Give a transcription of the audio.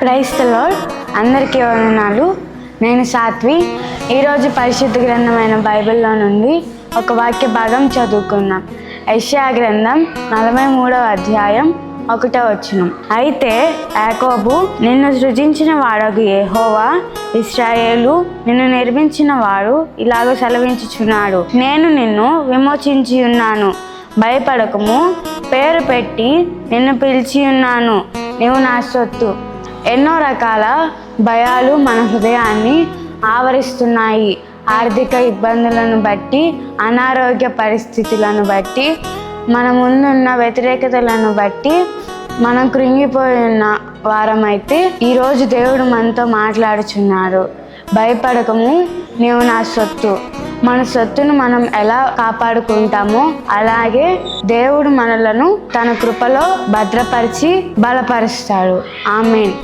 Praise the lord. అందరికీ వందనాలు. నేను సాత్వి. ఈరోజు పరిశుద్ధ గ్రంథమైన బైబిల్లో నుండి ఒక వాక్య భాగం చదువుకుందాం. యెషయా గ్రంథం 43వ అధ్యాయం 1వ వచనం. అయితే యాకోబు, నిన్ను సృజించిన వాడగు యెహోవా, ఇశ్రాయేలు, నిన్ను నిర్మించిన వాడు ఇలాగ సెలవించుచున్నాడు, నేను నిన్ను విమోచించి ఉన్నాను, భయపడకము, పేరు పెట్టి నిన్ను పిలిచి ఉన్నాను, నీవు నా సొత్తు. ఎన్నో రకాల భయాలు మన హృదయాన్ని ఆవరిస్తున్నాయి. ఆర్థిక ఇబ్బందులను బట్టి, అనారోగ్య పరిస్థితులను బట్టి, మన ముందున్న వ్యతిరేకతలను బట్టి మనం కృంగిపోయి ఉన్న వారమైతే ఈరోజు దేవుడు మనతో మాట్లాడుచున్నాడు. భయపడకము, నీవు నా సొత్తు. మన సొత్తును మనం ఎలా కాపాడుకుంటామో అలాగే దేవుడు మనలను తన కృపలో భద్రపరిచి బలపరుస్తాడు. ఆమేన్.